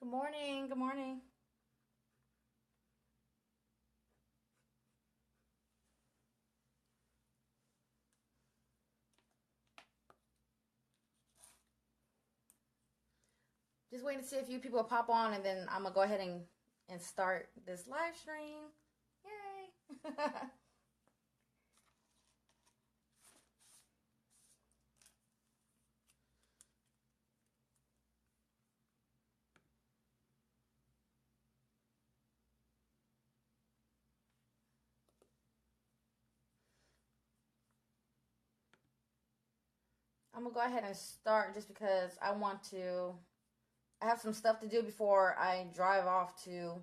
Good morning. Good morning. Just waiting to see a few people pop on, and then I'm gonna go ahead and start this live stream. Yay! I'm gonna go ahead and start just because I want to. I have some stuff to do before I drive off to.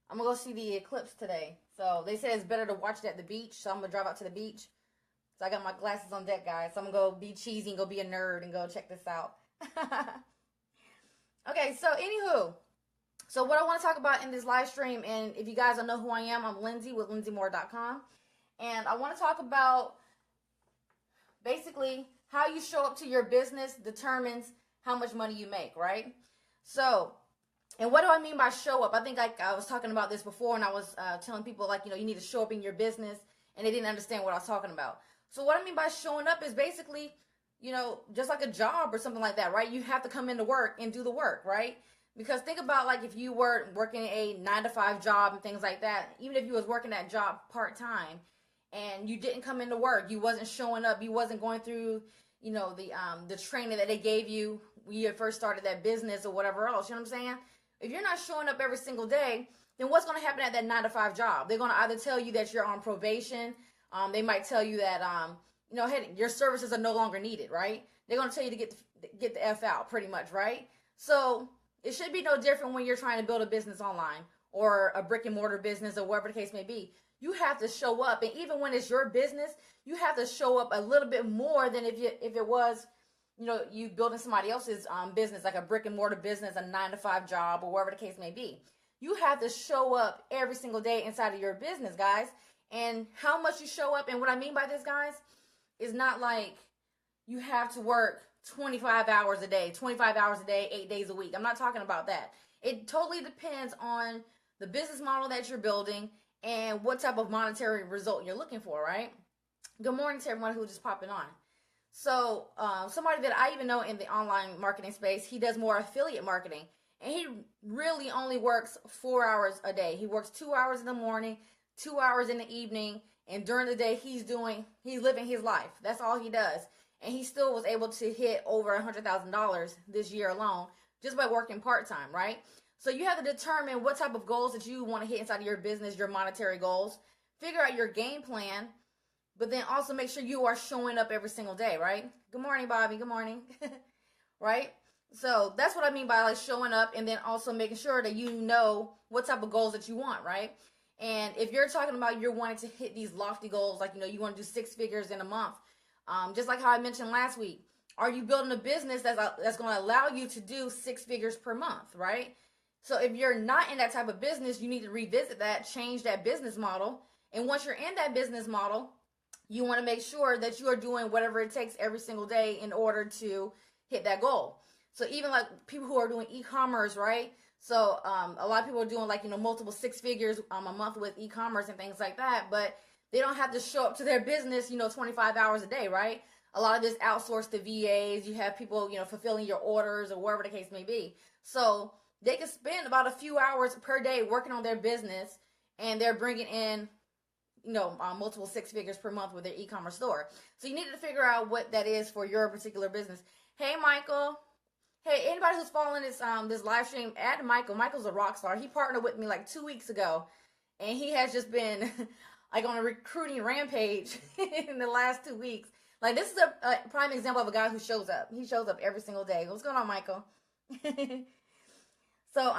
I'm gonna go see the eclipse today. So they say it's better to watch it at the beach. So I'm gonna drive out to the beach. So I got my glasses on deck, guys. So I'm gonna go be cheesy and go be a nerd and go check this out. Okay, so anywho, so what I want to talk about in this live stream, and if you guys don't know who I am, I'm Linsay with LindsayMoore.com, and I want to talk about basically how you show up to your business determines how much money you make, right? So, and what do I mean by show up? I think I was talking about this before, and I was telling people you need to show up in your business, and they didn't understand what I was talking about. So what I mean by showing up is basically, just like a job or something like that, right? You have to come into work and do the work, right? Because think about if you were working a 9 to 5 job and things like that, even if you was working that job part-time and you didn't come into work, you wasn't showing up, you wasn't going through, the training that they gave you when you first started that business or whatever else, you know what I'm saying? If you're not showing up every single day, then what's going to happen at that 9 to 5 job? They're going to either tell you that you're on probation. They might tell you that, hey, your services are no longer needed, right? They're going to tell you to get the F out, pretty much, right? So it should be no different when you're trying to build a business online or a brick and mortar business or whatever the case may be. You have to show up, and even when it's your business, you have to show up a little bit more than if it was, you building somebody else's business, like a brick and mortar business, a 9 to 5 job, or whatever the case may be. You have to show up every single day inside of your business, guys. And how much you show up, and what I mean by this, guys, is not like you have to work 25 hours a day, 25 hours a day, 8 days a week. I'm not talking about that. It totally depends on the business model that you're building and what type of monetary result you're looking for, right? Good morning to everyone who's just popping on. So somebody that I even know in the online marketing space, he does more affiliate marketing, and he really only works 4 hours a day. He works 2 hours in the morning, 2 hours in the evening, and during the day he's living his life. That's all he does. And he still was able to hit over $100,000 this year alone just by working part-time, right? So you have to determine what type of goals that you want to hit inside of your business, your monetary goals. Figure out your game plan, but then also make sure you are showing up every single day, right? Good morning, Bobby. Good morning. Right? So that's what I mean by showing up, and then also making sure that you know what type of goals that you want, right? And if you're talking about you're wanting to hit these lofty goals, you want to do 6 figures in a month, just like how I mentioned last week, are you building a business that's going to allow you to do 6 figures per month, right? So if you're not in that type of business, you need to revisit that, change that business model. And once you're in that business model, you want to make sure that you are doing whatever it takes every single day in order to hit that goal. So even people who are doing e-commerce, right? So a lot of people are doing multiple 6 figures a month with e-commerce and things like that, but they don't have to show up to their business, 25 hours a day, right? A lot of this outsourced to VAs. You have people, fulfilling your orders or whatever the case may be. So they can spend about a few hours per day working on their business, and they're bringing in, multiple 6 figures per month with their e-commerce store. So you need to figure out what that is for your particular business. Hey, Michael. Hey, anybody who's following this live stream, add Michael. Michael's a rock star. He partnered with me 2 weeks ago, and he has just been on a recruiting rampage in the last 2 weeks. This is a prime example of a guy who shows up. He shows up every single day. What's going on, Michael? So,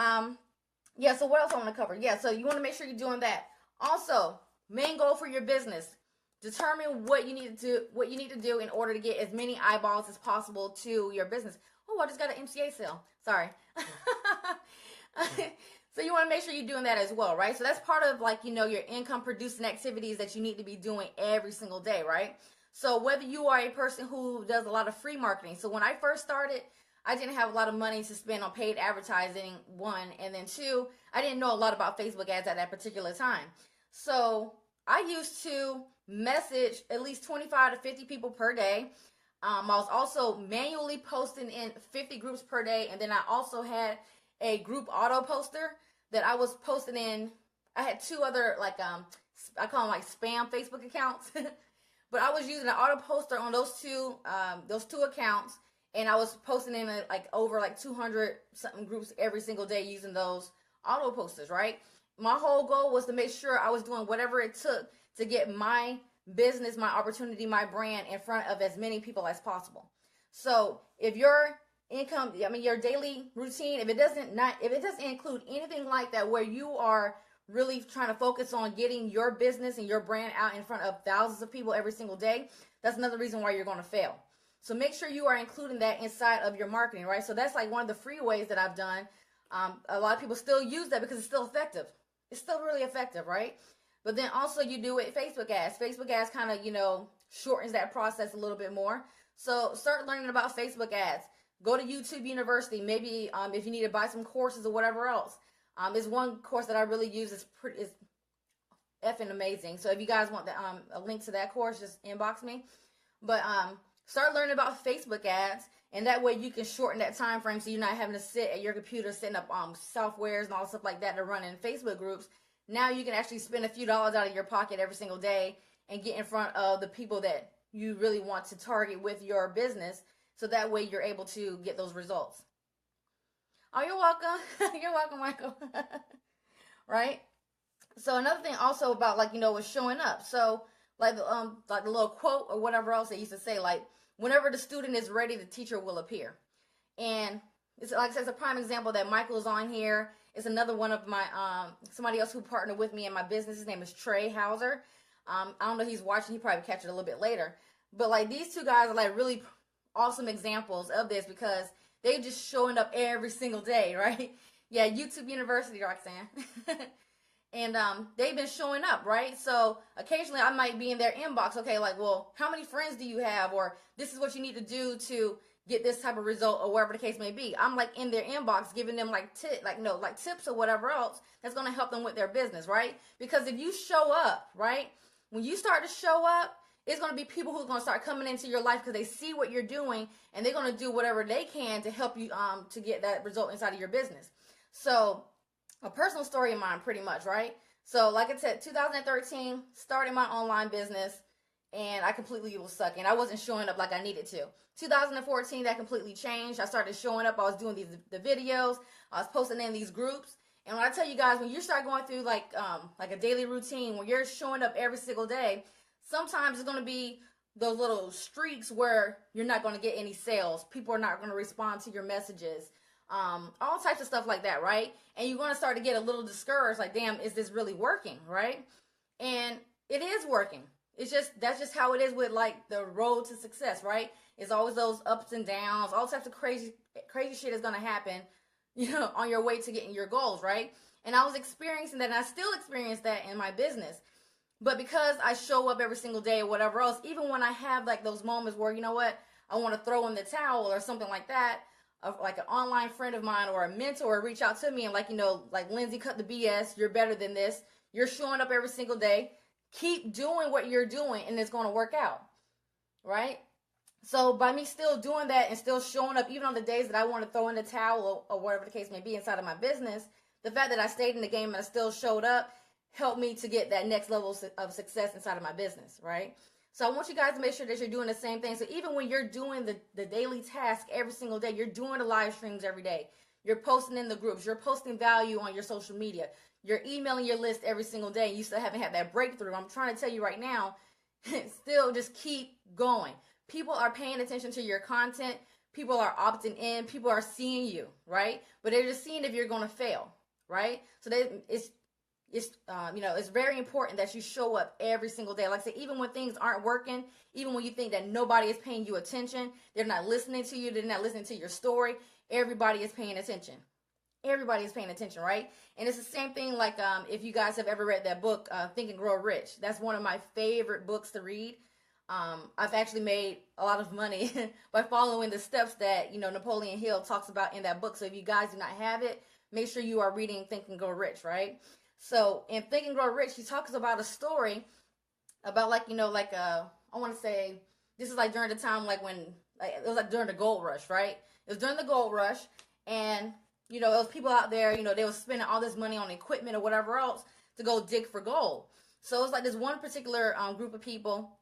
yeah, so what else I want to cover? Yeah, so you want to make sure you're doing that. Also, main goal for your business. Determine what you need to do in order to get as many eyeballs as possible to your business. Oh, I just got an MCA sale. Sorry. So you want to make sure you're doing that as well, right? So that's part of your income producing activities that you need to be doing every single day, right? So whether you are a person who does a lot of free marketing. So when I first started, I didn't have a lot of money to spend on paid advertising, one, and then two, I didn't know a lot about Facebook ads at that particular time. So I used to message at least 25 to 50 people per day. I was also manually posting in 50 groups per day, and then I also had a group auto poster that I was posting in. I had two other I call them like spam Facebook accounts, but I was using an auto poster on those two accounts, and I was posting in over 200 something groups every single day using those auto posters. Right. My whole goal was to make sure I was doing whatever it took to get my business, my opportunity, my brand in front of as many people as possible. So if your income, your daily routine, if it doesn't include anything like that, where you are really trying to focus on getting your business and your brand out in front of thousands of people every single day, that's another reason why you're going to fail. So make sure you are including that inside of your marketing, right? So that's like one of the free ways that I've done. A lot of people still use that because it's still effective. It's still really effective, right? But then also you do it Facebook ads. Facebook ads kind of, shortens that process a little bit more. So start learning about Facebook ads. Go to YouTube University. Maybe if you need to buy some courses or whatever else. There's one course that I really use. Is effing amazing. So if you guys want a link to that course, just inbox me. But start learning about Facebook ads, and that way you can shorten that time frame, so you're not having to sit at your computer setting up softwares and all stuff like that to run in Facebook groups. Now you can actually spend a few dollars out of your pocket every single day and get in front of the people that you really want to target with your business, so that way you're able to get those results. Oh, you're welcome. You're welcome, Michael. Right? So another thing also about was showing up. So like the little quote or whatever else they used to say, like, whenever the student is ready, the teacher will appear. And it's like I said, it's a prime example that Michael's on here. It's another one of my somebody else who partnered with me in my business. His name is Trey Hauser. I don't know if he's watching. He probably catch it a little bit later. But like these two guys are like really awesome examples of this, because they just showing up every single day, right? Yeah, YouTube University, Roxanne. And they've been showing up, right? So occasionally I might be in their inbox. Okay, like, well, how many friends do you have? Or this is what you need to do to get this type of result, or whatever the case may be. I'm like in their inbox giving them tips or whatever else that's going to help them with their business, right? Because if you show up, right, when you start to show up, it's going to be people who are going to start coming into your life because they see what you're doing, and they're going to do whatever they can to help you to get that result inside of your business. So a personal story of mine, pretty much, right? So like I said, 2013, started my online business, and I completely was sucking. I wasn't showing up like I needed to. 2014, that completely changed. I started showing up. I was doing the videos. I was posting in these groups. And when I tell you guys, when you start going through like a daily routine, when you're showing up every single day, sometimes it's going to be those little streaks where you're not going to get any sales. People are not going to respond to your messages. All types of stuff like that, right? And you're going to start to get a little discouraged, like, damn, is this really working, right? And it is working. That's just how it is with like the road to success, right? It's always those ups and downs, all types of crazy shit is going to happen, on your way to getting your goals, right? And I was experiencing that, and I still experience that in my business. But because I show up every single day or whatever else, even when I have like those moments where, you know what, I want to throw in the towel or something like that, like an online friend of mine or a mentor reach out to me and like Linsay, cut the BS, you're better than this. You're showing up every single day. Keep doing what you're doing, and it's going to work out, right? So by me still doing that and still showing up, even on the days that I want to throw in the towel or whatever the case may be inside of my business, the fact that I stayed in the game and I still showed up helped me to get that next level of success inside of my business, right? So I want you guys to make sure that you're doing the same thing. So even when you're doing the daily task every single day, you're doing the live streams every day, you're posting in the groups, you're posting value on your social media, you're emailing your list every single day, and you still haven't had that breakthrough, I'm trying to tell you right now, still just keep going. People are paying attention to your content. People are opting in. People are seeing you, right? But they're just seeing if you're going to fail, right? So it's very important that you show up every single day. Like I say, even when things aren't working, even when you think that nobody is paying you attention, they're not listening to you, they're not listening to your story, everybody is paying attention. Everybody is paying attention, right? And it's the same thing like if you guys have ever read that book, Think and Grow Rich. That's one of my favorite books to read. I've actually made a lot of money by following the steps that, Napoleon Hill talks about in that book. So if you guys do not have it, make sure you are reading Think and Grow Rich, right? So in Think and Grow Rich, he talks about a story about I want to say this is like during the time it was like during the gold rush, right? It was during the gold rush, and it was people out there, they were spending all this money on equipment or whatever else to go dig for gold. So it's like this one particular group of people,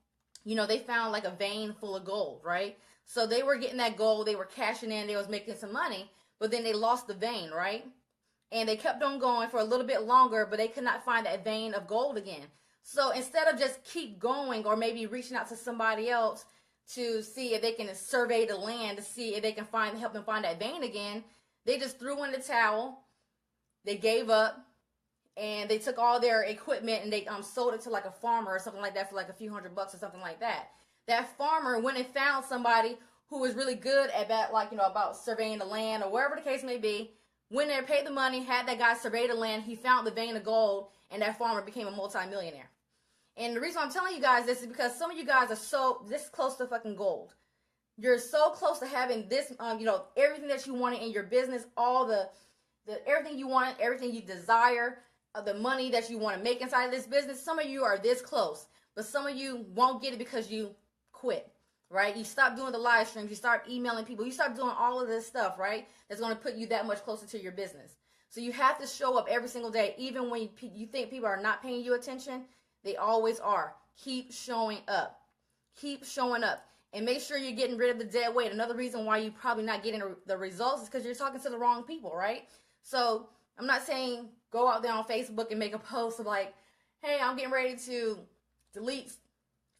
they found like a vein full of gold, right? So they were getting that gold, they were cashing in, they was making some money, but then they lost the vein, right? And they kept on going for a little bit longer, but they could not find that vein of gold again. So instead of just keep going or maybe reaching out to somebody else to see if they can survey the land to see if they can help them find that vein again, they just threw in the towel. They gave up, and they took all their equipment and they sold it to like a farmer or something like that for like a few $100 or something like that. That farmer went and found somebody who was really good at that, about surveying the land or wherever the case may be. Went there, paid the money, had that guy survey the land. He found the vein of gold, and that farmer became a multi-millionaire. And the reason I'm telling you guys this is because some of you guys are this close to fucking gold. You're so close to having this, everything that you wanted in your business, all the everything you want, everything you desire, the money that you want to make inside of this business. Some of you are this close, but some of you won't get it because you quit, right? You stop doing the live streams, you start emailing people, you start doing all of this stuff, right? That's going to put you that much closer to your business. So you have to show up every single day, even when you think people are not paying you attention. They always are. Keep showing up. Keep showing up. And make sure you're getting rid of the dead weight. Another reason why you're probably not getting the results is because you're talking to the wrong people, right? So I'm not saying go out there on Facebook and make a post of like, hey, I'm getting ready to delete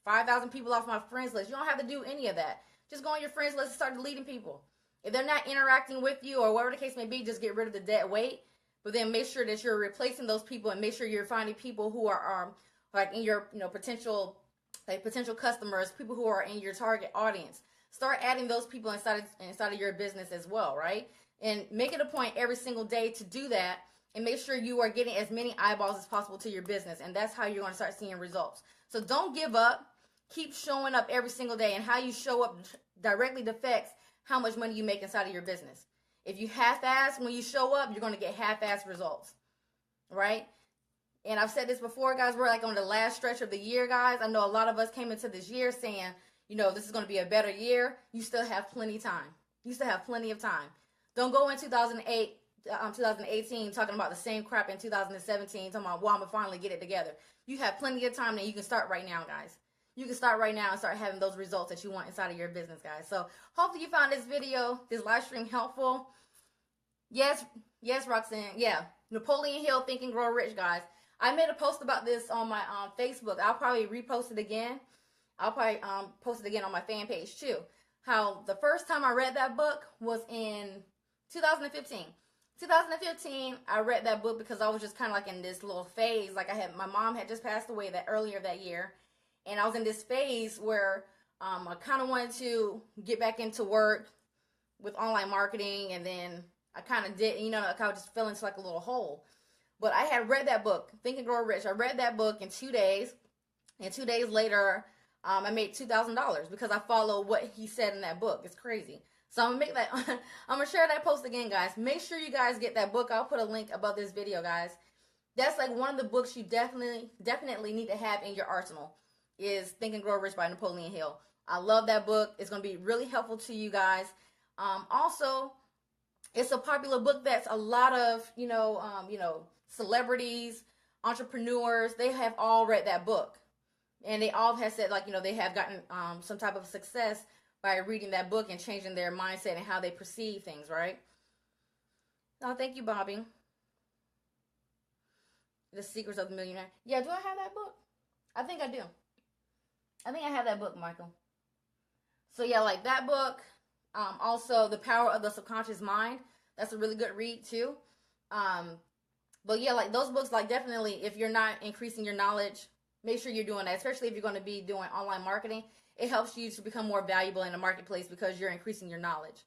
5,000 people off my friends list. You don't have to do any of that. Just go on your friends list and start deleting people. If they're not interacting with you or whatever the case may be, just get rid of the dead weight. But then make sure that you're replacing those people and make sure you're finding people who are like in your potential customers, people who are in your target audience. Start adding those people inside of your business as well, right? And make it a point every single day to do that and make sure you are getting as many eyeballs as possible to your business. And that's how you're going to start seeing results. So don't give up. Keep showing up every single day. And how you show up directly affects how much money you make inside of your business. If you half-ass when you show up, you're going to get half-ass results, right? And I've said this before, guys, we're like on the last stretch of the year, guys. I know a lot of us came into this year saying, this is going to be a better year. You still have plenty of time. You still have plenty of time. Don't go in 2018 talking about the same crap in 2017, talking about, well, I'm going to finally get it together. You have plenty of time, and you can start right now, guys. You can start right now and start having those results that you want inside of your business, guys. So hopefully you found this video, this live stream helpful. Yes, Roxanne. Yeah, Napoleon Hill, Think and Grow Rich, guys. I made a post about this on my Facebook. I'll probably repost it again. I'll probably post it again on my fan page too. How the first time I read that book was in 2015. 2015, I read that book because I was just kind of like in this little phase. Like my mom had just passed away earlier that year. And I was in this phase where I kind of wanted to get back into work with online marketing. And then I kind of did, I kind of just fell into like a little hole. But I had read that book, Think and Grow Rich. I read that book in 2 days. And 2 days later, I made $2,000 because I followed what he said in that book. It's crazy. So I'm going to share that post again, guys. Make sure you guys get that book. I'll put a link above this video, guys. That's like one of the books you definitely need to have in your arsenal is Think and Grow Rich by Napoleon Hill. I love that book. It's going to be really helpful to you guys. Also, it's a popular book that's a lot of, celebrities, entrepreneurs, they have all read that book. And they all have said, they have gotten some type of success by reading that book and changing their mindset and how they perceive things, right? Oh, thank you, Bobby. The Secrets of the Millionaire. Yeah, do I have that book? I think I do. I think I have that book, Michael. So, yeah, like that book. Also, The Power of the Subconscious Mind. That's a really good read, too. But, yeah, like those books, like definitely, if you're not increasing your knowledge, make sure you're doing that, especially if you're going to be doing online marketing. It helps you to become more valuable in the marketplace because you're increasing your knowledge,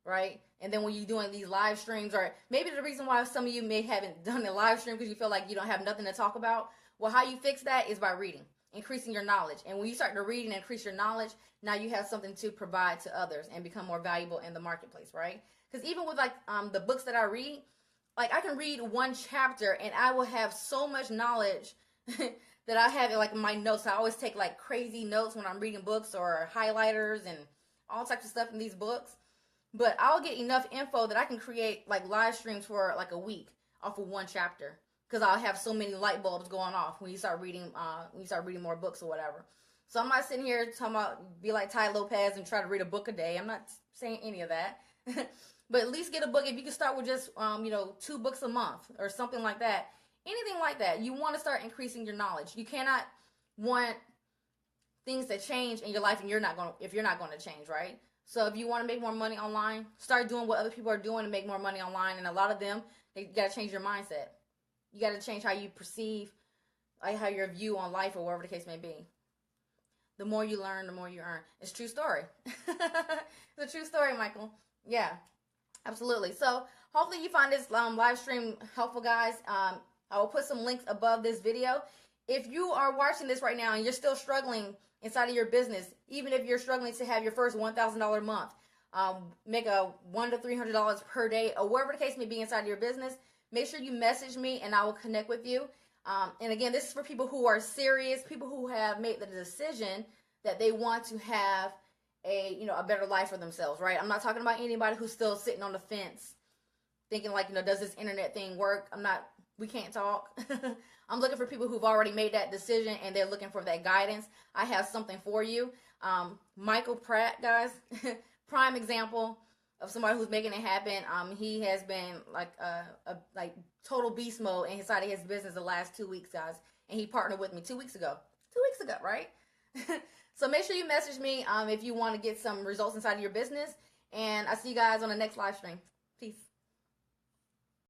right? And then when you're doing these live streams, or maybe the reason why some of you may haven't done a live stream because you feel like you don't have nothing to talk about, well, how you fix that is by reading. increasing your knowledge. And when you start to read and increase your knowledge, now you have something to provide to others and become more valuable in the marketplace, right? Because even with like the books that I read, like I can read one chapter and I will have so much knowledge that I have it like in my notes. I always take like crazy notes when I'm reading books or highlighters and all types of stuff in these books. But I'll get enough info that I can create like live streams for like a week off of one chapter, because I'll have so many light bulbs going off when you start reading more books or whatever. So I'm not sitting here talking about be like Ty Lopez and try to read a book a day. I'm not saying any of that. But at least get a book. If you can start with just 2 books a month or something like that. Anything like that. You want to start increasing your knowledge. You cannot want things to change in your life and you're not going to change, right? So if you want to make more money online, start doing what other people are doing to make more money online. And a lot of them, they got to change your mindset. You got to change how you perceive, like how your view on life or whatever the case may be. The more you learn, the more you earn. It's a true story. It's a true story, Michael. Yeah, absolutely. So hopefully you find this live stream helpful, guys. I will put some links above this video. If you are watching this right now and you're still struggling inside of your business, even if you're struggling to have your first $1,000 month, make a $100 to $300 per day, or whatever the case may be inside of your business, make sure you message me and I will connect with you. And again, this is for people who are serious, people who have made the decision that they want to have a better life for themselves, right? I'm not talking about anybody who's still sitting on the fence thinking like, does this internet thing work? We can't talk. I'm looking for people who've already made that decision and they're looking for that guidance. I have something for you. Michael Pratt, guys, prime example of somebody who's making it happen. He has been like like total beast mode inside of his business the last 2 weeks, guys. And he partnered with me 2 weeks ago. 2 weeks ago, right? So make sure you message me if you want to get some results inside of your business. And I'll see you guys on the next live stream. Peace.